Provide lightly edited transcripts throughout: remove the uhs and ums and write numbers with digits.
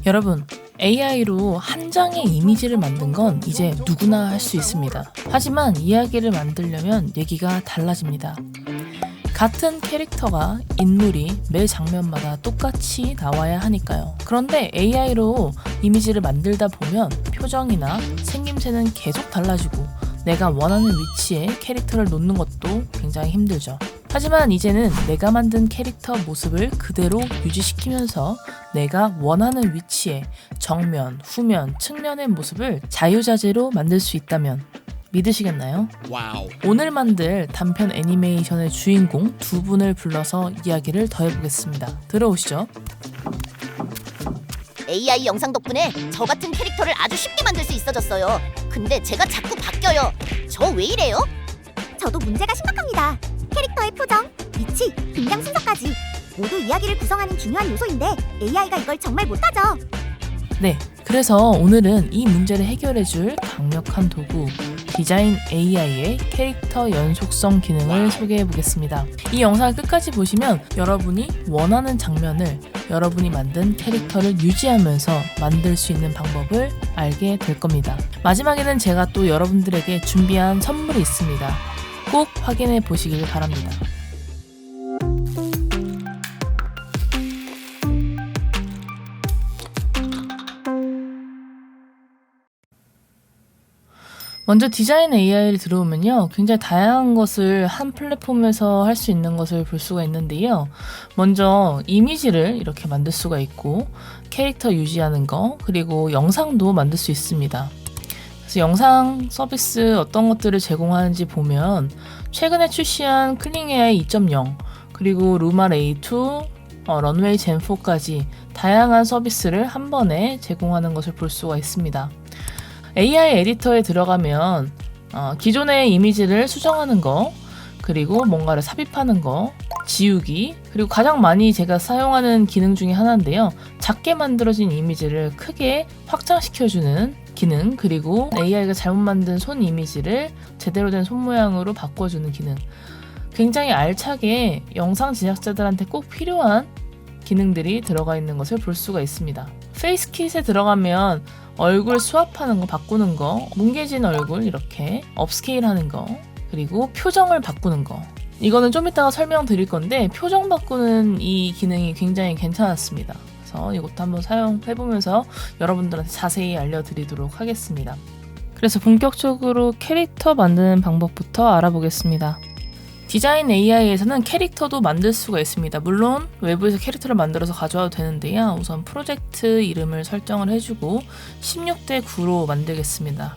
여러분, AI로 한 장의 이미지를 만든 건 이제 누구나 할 수 있습니다. 하지만 이야기를 만들려면 얘기가 달라집니다. 같은 캐릭터가 인물이 매 장면마다 똑같이 나와야 하니까요. 그런데 AI로 이미지를 만들다 보면 표정이나 생김새는 계속 달라지고 내가 원하는 위치에 캐릭터를 놓는 것도 굉장히 힘들죠. 하지만 이제는 내가 만든 캐릭터 모습을 그대로 유지시키면서 내가 원하는 위치에 정면, 후면, 측면의 모습을 자유자재로 만들 수 있다면 믿으시겠나요? 와우. 오늘 만들 단편 애니메이션의 주인공 두 분을 불러서 이야기를 더 해보겠습니다. 들어오시죠. AI 영상 덕분에 저 같은 캐릭터를 아주 쉽게 만들 수 있어졌어요. 근데 제가 자꾸 바뀌어요. 저 왜 이래요? 저도 문제가 심각합니다. 캐릭터의 표정, 위치, 등장 순서까지 모두 이야기를 구성하는 중요한 요소인데 AI가 이걸 정말 못하죠. 네, 그래서 오늘은 이 문제를 해결해줄 강력한 도구 디자인 AI의 캐릭터 연속성 기능을 소개해보겠습니다. 이 영상을 끝까지 보시면 여러분이 원하는 장면을 여러분이 만든 캐릭터를 유지하면서 만들 수 있는 방법을 알게 될 겁니다. 마지막에는 제가 또 여러분들에게 준비한 선물이 있습니다. 꼭 확인해 보시길 바랍니다. 먼저 디자인 AI를 들어오면요, 굉장히 다양한 것을 한 플랫폼에서 할 수 있는 것을 볼 수가 있는데요. 먼저 이미지를 이렇게 만들 수가 있고 캐릭터 유지하는 거, 그리고 영상도 만들 수 있습니다. 그래서 영상 서비스 어떤 것들을 제공하는지 보면 최근에 출시한 클링 AI 2.0 그리고 루마 레이2, 런웨이 젠4까지 다양한 서비스를 한 번에 제공하는 것을 볼 수가 있습니다. AI 에디터에 들어가면 기존의 이미지를 수정하는 거, 그리고 뭔가를 삽입하는 거, 지우기, 그리고 가장 많이 제가 사용하는 기능 중에 하나인데요. 작게 만들어진 이미지를 크게 확장시켜주는 기능, 그리고 AI가 잘못 만든 손 이미지를 제대로 된 손 모양으로 바꿔주는 기능. 굉장히 알차게 영상 제작자들한테 꼭 필요한 기능들이 들어가 있는 것을 볼 수가 있습니다. 페이스킷에 들어가면 얼굴 스왑하는 거, 바꾸는 거, 뭉개진 얼굴 이렇게 업스케일 하는 거, 그리고 표정을 바꾸는 거. 이거는 좀 이따가 설명드릴 건데 표정 바꾸는 이 기능이 굉장히 괜찮았습니다. 그래서 이것도 한번 사용해보면서 여러분들한테 자세히 알려드리도록 하겠습니다. 그래서 본격적으로 캐릭터 만드는 방법부터 알아보겠습니다. 디자인 AI에서는 캐릭터도 만들 수가 있습니다. 물론 외부에서 캐릭터를 만들어서 가져와도 되는데요. 우선 프로젝트 이름을 설정을 해주고 16:9로 만들겠습니다.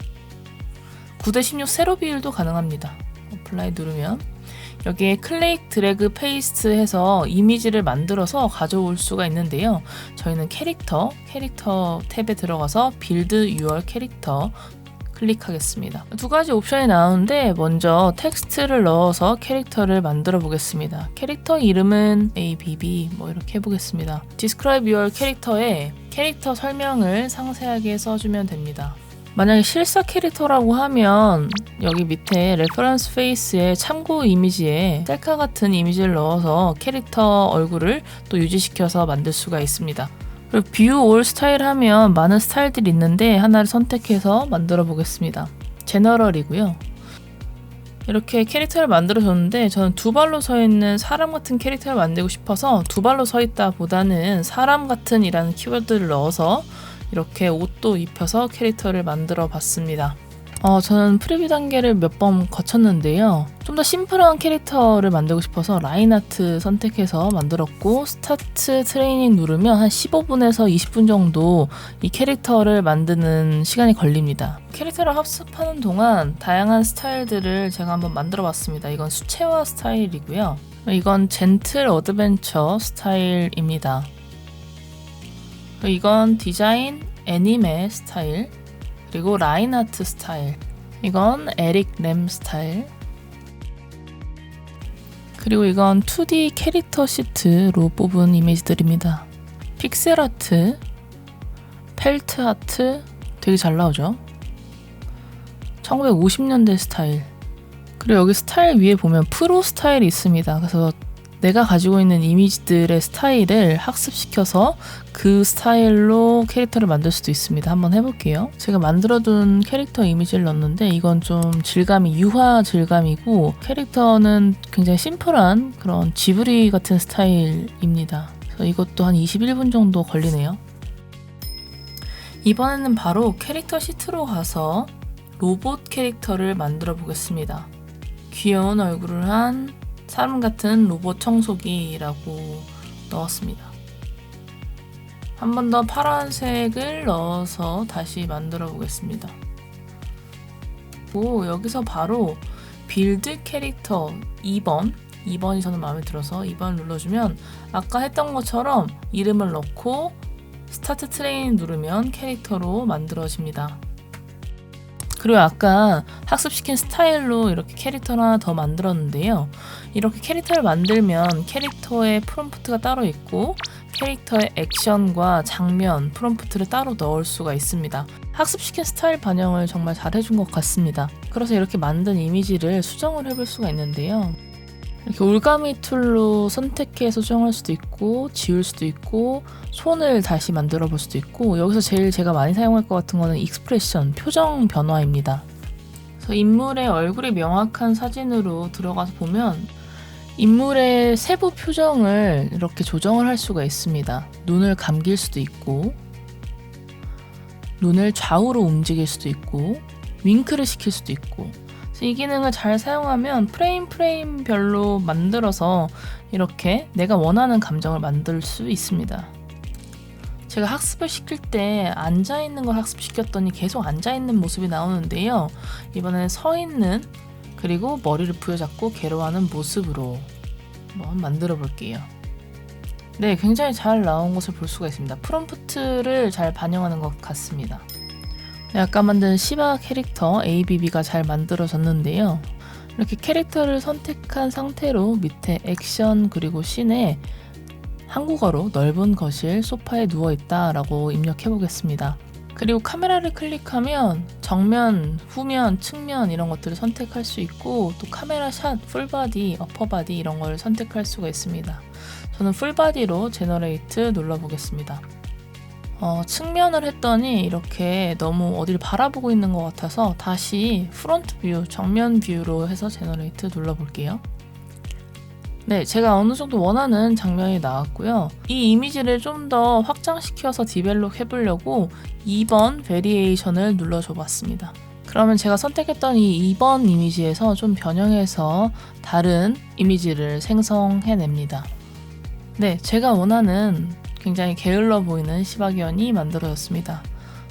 9:16 세로 비율도 가능합니다. 어플라이 누르면 여기에 클릭, 드래그, 페이스트 해서 이미지를 만들어서 가져올 수가 있는데요. 저희는 캐릭터 탭에 들어가서 빌드 유얼 캐릭터 클릭하겠습니다. 두 가지 옵션이 나오는데 먼저 텍스트를 넣어서 캐릭터를 만들어 보겠습니다. 캐릭터 이름은 ABB 이렇게 해보겠습니다. Describe your 캐릭터에 캐릭터 설명을 상세하게 써주면 됩니다. 만약에 실사 캐릭터라고 하면 여기 밑에 레퍼런스 페이스에 참고 이미지에 셀카 같은 이미지를 넣어서 캐릭터 얼굴을 또 유지시켜서 만들 수가 있습니다. 그리고 뷰 올 스타일 하면 많은 스타일들이 있는데 하나를 선택해서 만들어 보겠습니다. 제너럴이고요. 이렇게 캐릭터를 만들어 줬는데 저는 두 발로 서 있는 사람 같은 캐릭터를 만들고 싶어서 두 발로 서 있다 보다는 사람 같은 이라는 키워드를 넣어서 이렇게 옷도 입혀서 캐릭터를 만들어 봤습니다. 저는 프리뷰 단계를 몇 번 거쳤는데요. 좀 더 심플한 캐릭터를 만들고 싶어서 라인 아트 선택해서 만들었고 스타트 트레이닝 누르면 한 15분에서 20분 정도 이 캐릭터를 만드는 시간이 걸립니다. 캐릭터를 합습하는 동안 다양한 스타일들을 제가 한번 만들어 봤습니다. 이건 수채화 스타일이고요. 이건 젠틀 어드벤처 스타일입니다. 이건 디자인 애니메 스타일, 그리고 라인 아트 스타일, 이건 에릭 램 스타일, 그리고 이건 2D 캐릭터 시트로 뽑은 이미지들입니다. 픽셀 아트, 펠트 아트 되게 잘 나오죠? 1950년대 스타일. 그리고 여기 스타일 위에 보면 프로 스타일이 있습니다. 그래서 내가 가지고 있는 이미지들의 스타일을 학습시켜서 그 스타일로 캐릭터를 만들 수도 있습니다. 한번 해볼게요. 제가 만들어둔 캐릭터 이미지를 넣었는데 이건 좀 질감이 유화 질감이고 캐릭터는 굉장히 심플한 그런 지브리 같은 스타일입니다. 그래서 이것도 한 21분 정도 걸리네요. 이번에는 바로 캐릭터 시트로 가서 로봇 캐릭터를 만들어 보겠습니다. 귀여운 얼굴을 한 사람 같은 로봇 청소기라고 넣었습니다. 한 번 더 파란색을 넣어서 다시 만들어 보겠습니다. 여기서 바로 빌드 캐릭터 2번이 저는 마음에 들어서 2번 눌러주면 아까 했던 것처럼 이름을 넣고 스타트 트레인 누르면 캐릭터로 만들어집니다. 그리고 아까 학습시킨 스타일로 이렇게 캐릭터를 하나 더 만들었는데요. 이렇게 캐릭터를 만들면 캐릭터의 프롬프트가 따로 있고 캐릭터의 액션과 장면, 프롬프트를 따로 넣을 수가 있습니다. 학습시킨 스타일 반영을 정말 잘 해준 것 같습니다. 그래서 이렇게 만든 이미지를 수정을 해볼 수가 있는데요. 이렇게 올가미 툴로 선택해서 수정할 수도 있고 지울 수도 있고 손을 다시 만들어 볼 수도 있고 여기서 제일 제가 많이 사용할 것 같은 거는 익스프레션, 표정 변화입니다. 그래서 인물의 얼굴이 명확한 사진으로 들어가서 보면 인물의 세부 표정을 이렇게 조정을 할 수가 있습니다. 눈을 감길 수도 있고 눈을 좌우로 움직일 수도 있고 윙크를 시킬 수도 있고 이 기능을 잘 사용하면 프레임별로 만들어서 이렇게 내가 원하는 감정을 만들 수 있습니다. 제가 학습을 시킬 때 앉아있는 걸 학습시켰더니 계속 앉아있는 모습이 나오는데요. 이번에는 서있는 그리고 머리를 부여잡고 괴로워하는 모습으로 한번 만들어 볼게요. 네, 굉장히 잘 나온 것을 볼 수가 있습니다. 프롬프트를 잘 반영하는 것 같습니다. 아까 만든 시바 캐릭터 ABB가 잘 만들어졌는데요. 이렇게 캐릭터를 선택한 상태로 밑에 액션 그리고 씬에 한국어로 넓은 거실 소파에 누워있다 라고 입력해 보겠습니다. 그리고 카메라를 클릭하면 정면, 후면, 측면 이런 것들을 선택할 수 있고 또 카메라 샷, 풀바디, 어퍼바디 이런 걸 선택할 수가 있습니다. 저는 풀바디로 제너레이트 눌러보겠습니다. 측면을 했더니 이렇게 너무 어디를 바라보고 있는 것 같아서 다시 프론트 뷰, 정면 뷰로 해서 제너레이트 눌러볼게요. 네, 제가 어느 정도 원하는 장면이 나왔고요. 이 이미지를 좀 더 확장시켜서 디벨롭 해보려고 2번 베리에이션을 눌러줘 봤습니다. 그러면 제가 선택했던 이 2번 이미지에서 좀 변형해서 다른 이미지를 생성해냅니다. 네, 제가 원하는 굉장히 게을러 보이는 시바견이 만들어졌습니다.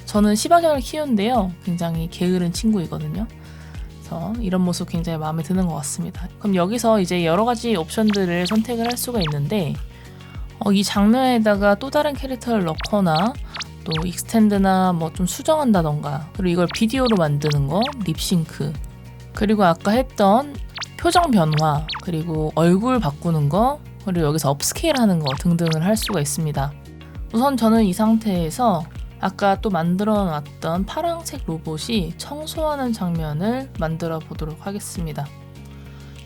저는 시바견을 키우는데요. 굉장히 게으른 친구이거든요. 그래서 이런 모습 굉장히 마음에 드는 것 같습니다. 그럼 여기서 이제 여러 가지 옵션들을 선택을 할 수가 있는데 이 장면에다가 또 다른 캐릭터를 넣거나 또 익스텐드나 뭐 좀 수정한다던가 그리고 이걸 비디오로 만드는 거, 립싱크 그리고 아까 했던 표정 변화 그리고 얼굴 바꾸는 거 그리고 여기서 업스케일 하는 거 등등을 할 수가 있습니다. 우선 저는 이 상태에서 아까 또 만들어 놨던 파란색 로봇이 청소하는 장면을 만들어 보도록 하겠습니다.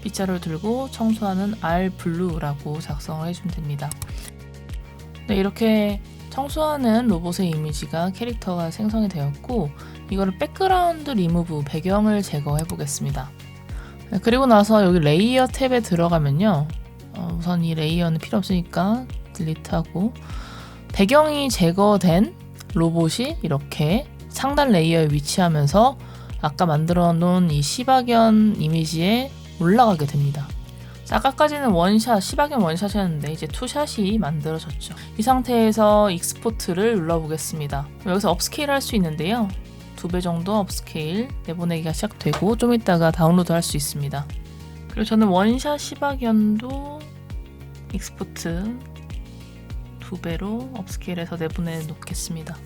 빗자루를 들고 청소하는 R-Blue라고 작성을 해주면 됩니다. 네, 이렇게 청소하는 로봇의 이미지가 캐릭터가 생성이 되었고 이거를 백그라운드 리무브, 배경을 제거해 보겠습니다. 네, 그리고 나서 여기 레이어 탭에 들어가면요. 우선 이 레이어는 필요 없으니까 딜리트하고 배경이 제거된 로봇이 이렇게 상단 레이어에 위치하면서 아까 만들어 놓은 이 시바견 이미지에 올라가게 됩니다. 아까까지는 원샷, 시바견 원샷이었는데 이제 투샷이 만들어졌죠. 이 상태에서 익스포트를 눌러보겠습니다. 여기서 업스케일 할 수 있는데요. 2배 정도 업스케일 내보내기가 시작되고 좀 이따가 다운로드 할 수 있습니다. 그리고 저는 원샷 시바견도 익스포트 2배로 업스케일해서 내보내 놓겠습니다.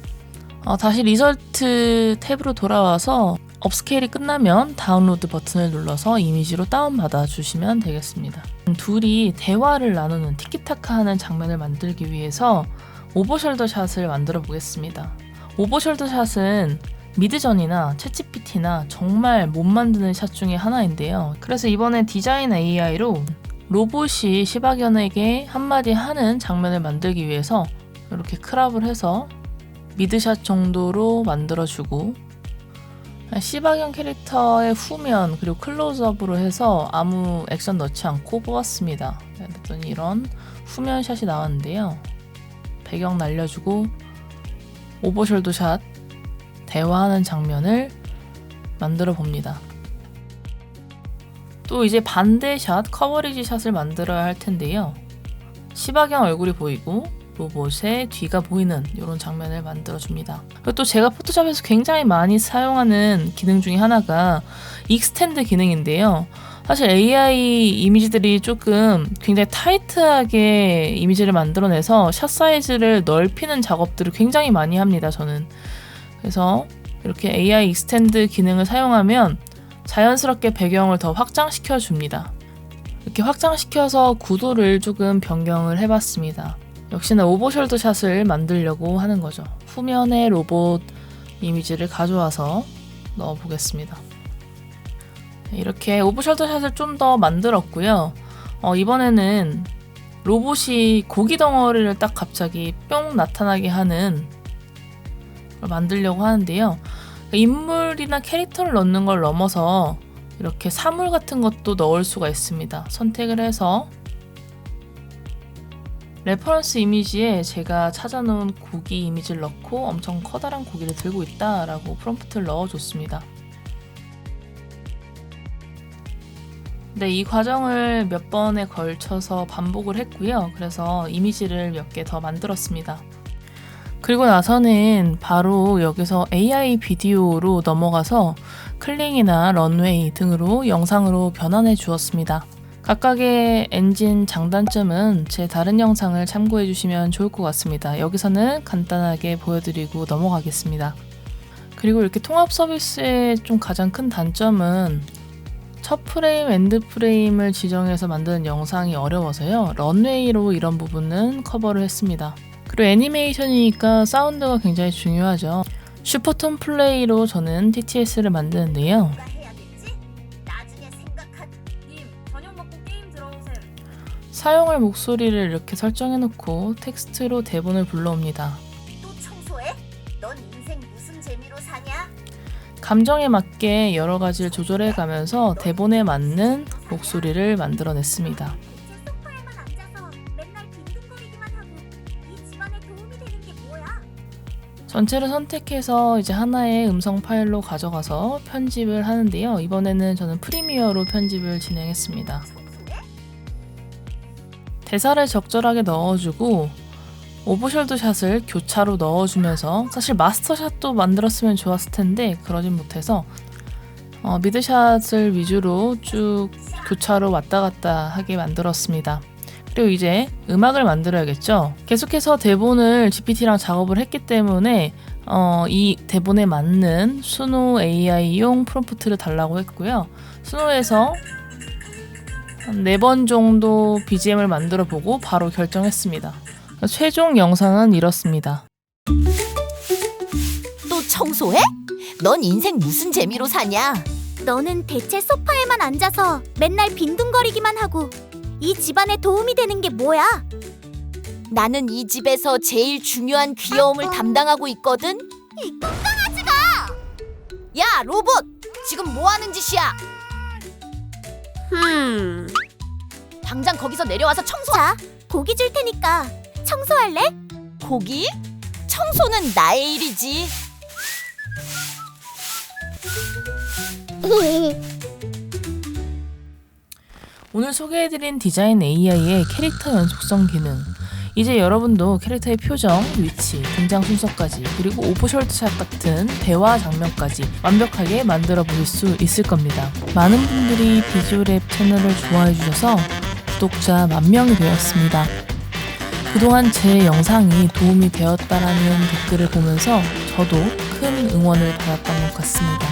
다시 리설트 탭으로 돌아와서 업스케일이 끝나면 다운로드 버튼을 눌러서 이미지로 다운받아 주시면 되겠습니다. 둘이 대화를 나누는 티키타카 하는 장면을 만들기 위해서 오버숄더 샷을 만들어 보겠습니다. 오버숄더 샷은 미드전이나 챗GPT나 정말 못 만드는 샷 중에 하나인데요. 그래서 이번에 디자인 AI로 로봇이 시바견에게 한마디 하는 장면을 만들기 위해서 이렇게 크랍을 해서 미드샷 정도로 만들어주고, 시바견 캐릭터의 후면 그리고 클로즈업으로 해서 아무 액션 넣지 않고 뽑았습니다. 그랬더니 이런 후면샷이 나왔는데요. 배경 날려주고 오버숄더 샷, 대화하는 장면을 만들어 봅니다. 또 이제 반대 샷, 커버리지 샷을 만들어야 할 텐데요. 시바견 얼굴이 보이고 로봇의 뒤가 보이는 이런 장면을 만들어줍니다. 그리고 또 제가 포토샵에서 굉장히 많이 사용하는 기능 중에 하나가 익스텐드 기능인데요. 사실 AI 이미지들이 조금 굉장히 타이트하게 이미지를 만들어내서 샷 사이즈를 넓히는 작업들을 굉장히 많이 합니다, 저는. 그래서 이렇게 AI 익스텐드 기능을 사용하면 자연스럽게 배경을 더 확장시켜 줍니다. 이렇게 확장시켜서 구도를 조금 변경을 해봤습니다. 역시나 오버숄더 샷을 만들려고 하는 거죠. 후면에 로봇 이미지를 가져와서 넣어보겠습니다. 이렇게 오버숄더 샷을 좀 더 만들었고요. 이번에는 로봇이 고기 덩어리를 딱 갑자기 뿅 나타나게 하는 걸 만들려고 하는데요. 인물이나 캐릭터를 넣는 걸 넘어서 이렇게 사물 같은 것도 넣을 수가 있습니다. 선택을 해서 레퍼런스 이미지에 제가 찾아놓은 고기 이미지를 넣고 엄청 커다란 고기를 들고 있다라고 프롬프트를 넣어줬습니다. 네, 이 과정을 몇 번에 걸쳐서 반복을 했고요. 그래서 이미지를 몇 개 더 만들었습니다. 그리고 나서는 바로 여기서 AI 비디오로 넘어가서 클링이나 런웨이 등으로 영상으로 변환해 주었습니다. 각각의 엔진 장단점은 제 다른 영상을 참고해 주시면 좋을 것 같습니다. 여기서는 간단하게 보여드리고 넘어가겠습니다. 그리고 이렇게 통합 서비스의 좀 가장 큰 단점은 첫 프레임, 엔드 프레임을 지정해서 만드는 영상이 어려워서요. 런웨이로 이런 부분은 커버를 했습니다. 그리고 애니메이션이니까 사운드가 굉장히 중요하죠. 슈퍼톤 플레이로 저는 TTS를 만드는데요. 사용할 목소리를 이렇게 설정해놓고 텍스트로 대본을 불러옵니다. 또 청소해? 넌 인생 무슨 재미로 사냐? 감정에 맞게 여러 가지를 조절해가면서 대본에 맞는 목소리를 만들어냈습니다. 대체 소파에만 앉아서 맨날 빈둥거리기만 하고 이 집안에 도움이 되는 게 뭐야? 전체를 선택해서 이제 하나의 음성 파일로 가져가서 편집을 하는데요. 이번에는 저는 프리미어로 편집을 진행했습니다. 대사를 적절하게 넣어주고 오버숄더 샷을 교차로 넣어주면서, 사실 마스터샷도 만들었으면 좋았을 텐데 그러진 못해서 미드샷을 위주로 쭉 교차로 왔다 갔다 하게 만들었습니다. 그리고 이제 음악을 만들어야겠죠. 계속해서 대본을 GPT랑 작업을 했기 때문에 이 대본에 맞는 수노 AI용 프롬프트를 달라고 했고요. 수노에서 한 4번 정도 BGM을 만들어 보고 바로 결정했습니다. 최종 영상은 이렇습니다. 또 청소해? 넌 인생 무슨 재미로 사냐? 너는 대체 소파에만 앉아서 맨날 빈둥거리기만 하고 이 집안에 도움이 되는 게 뭐야? 나는 이 집에서 제일 중요한 귀여움을 담당하고 있거든. 이 똥강아지가! 야, 로봇! 지금 뭐 하는 짓이야? 당장 거기서 내려와서 청소. 자, 고기 줄 테니까 청소할래? 고기? 청소는 나의 일이지. 오늘 소개해드린 디자인 AI의 캐릭터 연속성 기능. 이제 여러분도 캐릭터의 표정, 위치, 등장 순서까지, 그리고 오버숄더 샷 같은 대화 장면까지 완벽하게 만들어 보실 수 있을 겁니다. 많은 분들이 비주얼앱 채널을 좋아해 주셔서 구독자 10,000명이 되었습니다. 그동안 제 영상이 도움이 되었다라는 댓글을 보면서 저도 큰 응원을 받았던 것 같습니다.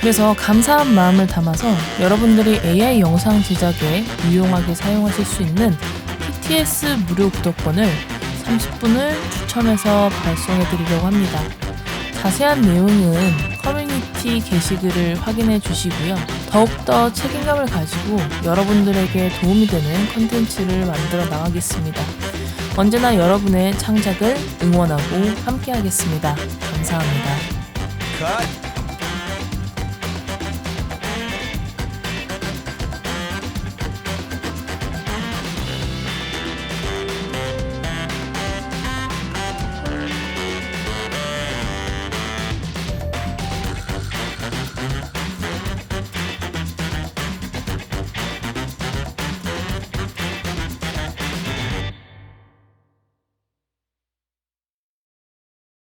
그래서 감사한 마음을 담아서 여러분들이 AI 영상 제작에 유용하게 사용하실 수 있는 TTS 무료 구독권을 30분을 추첨해서 발송해 드리려고 합니다. 자세한 내용은 커뮤니티 게시글을 확인해 주시고요. 더욱더 책임감을 가지고 여러분들에게 도움이 되는 콘텐츠를 만들어 나가겠습니다. 언제나 여러분의 창작을 응원하고 함께 하겠습니다. 감사합니다. 컷!